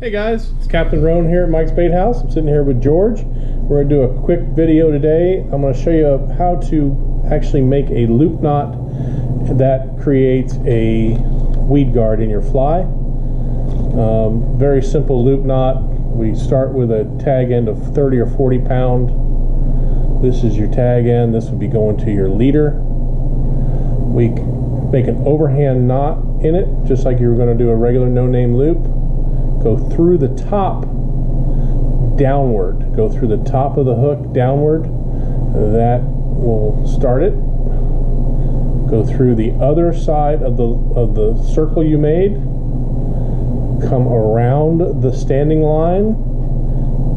Hey guys, it's Captain Roan here at Mike's Bait House. I'm sitting here with George. We're going to do a quick video today. I'm going to show you how to actually make a loop knot that creates a weed guard in your fly. Very simple loop knot. We start with a tag end of 30 or 40 pound. This is your tag end. This would be going to your leader. We make an overhand knot in it, just like you were going to do a regular no-name loop. Go through the top downward. Go through the top of the hook downward. That will start it. Go through the other side of the circle you made. Come around the standing line.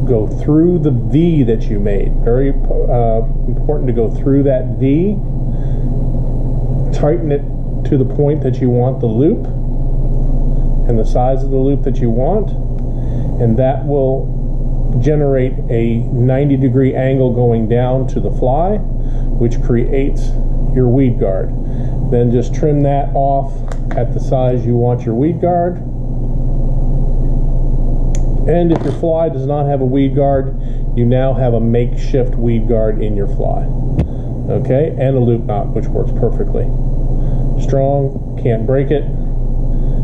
Go through the V that you made. Very important to go through that V. Tighten it to the point that you want the loop and the size of the loop that you want, and that will generate a 90-degree angle going down to the fly, which creates your weed guard. Then just trim that off at the size you want your weed guard. And if your fly does not have a weed guard, you now have a makeshift weed guard in your fly. Okay, and a loop knot, which works perfectly. Strong, can't break it,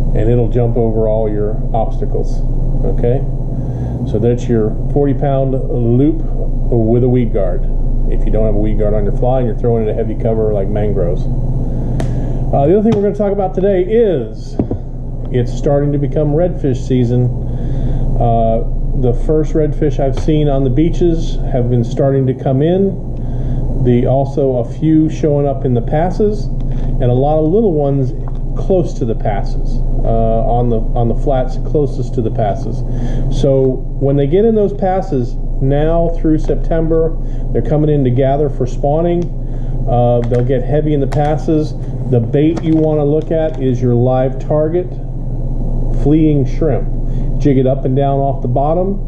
and it'll jump over all your obstacles. Okay, so that's your 40-pound loop with a weed guard. If you don't have a weed guard on your fly and you're throwing it a heavy cover like mangroves. The other thing we're going to talk about today is it's starting to become redfish season. The first redfish I've seen on the beaches have been starting to come in. Also a few showing up in the passes, and a lot of little ones close to the passes, on the flats closest to the passes. So when they get in those passes now through September, they're coming in to gather for spawning. They'll get heavy in the passes. The bait you want to look at is your live target, fleeing shrimp. Jig it up and down off the bottom.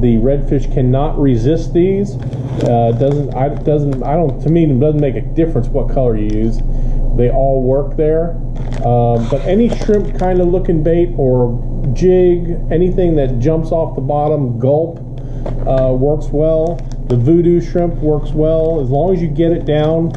The redfish cannot resist these. To me, it doesn't make a difference what color you use. They all work there. But any shrimp kind of looking bait or jig, anything that jumps off the bottom, gulp, works well. The voodoo shrimp works well as long as you get it down.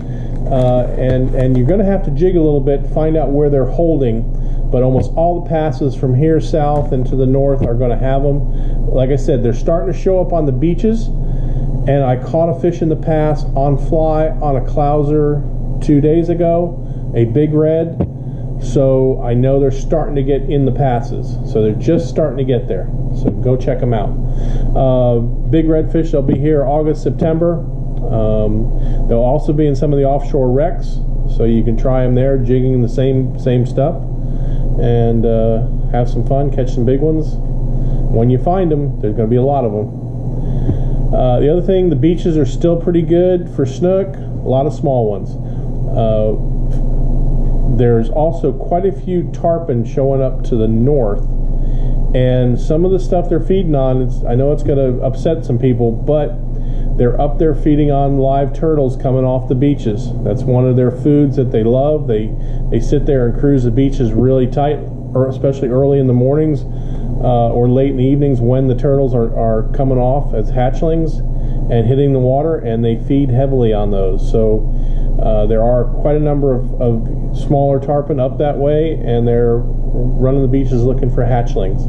And you're going to have to jig a little bit, find out where they're holding. But almost all the passes from here south and to the north are going to have them. Like I said, they're starting to show up on the beaches. And I caught a fish in the pass on fly on a clouser 2 days ago, a big red. So I know they're starting to get in the passes. So they're just starting to get there. So go check them out. Big redfish, they'll be here August, September. They'll also be in some of the offshore wrecks. So you can try them there, jigging the same stuff. And have some fun, catch some big ones. When you find them, there's going to be a lot of them. The other thing, the beaches are still pretty good for snook, a lot of small ones. There's also quite a few tarpon showing up to the north, and some of the stuff they're feeding on, I know it's going to upset some people, but they're up there feeding on live turtles coming off the beaches. That's one of their foods that they love. They sit there and cruise the beaches really tight, or especially early in the mornings or late in the evenings when the turtles are coming off as hatchlings and hitting the water, and they feed heavily on those. So there are quite a number of smaller tarpon up that way, and they're running the beaches looking for hatchlings.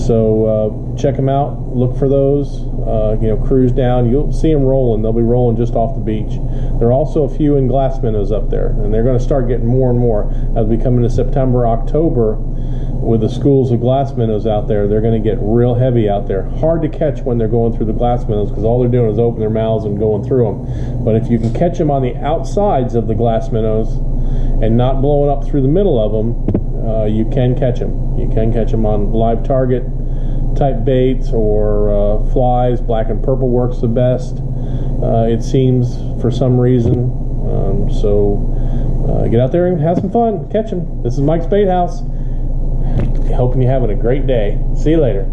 So check them out, look for those, cruise down. You'll see them rolling. They'll be rolling just off the beach. There are also a few in glass minnows up there, and they're going to start getting more and more as we come into September, October. With the schools of glass minnows out there, they're going to get real heavy out there. Hard to catch when they're going through the glass minnows because all they're doing is opening their mouths and going through them. But if you can catch them on the outsides of the glass minnows and not blowing up through the middle of them, you can catch them. You can catch them on live target type baits or flies. Black and purple works the best, it seems, for some reason. So get out there and have some fun. Catch them. This is Mike's Bait House. Hoping you're having a great day. See you later.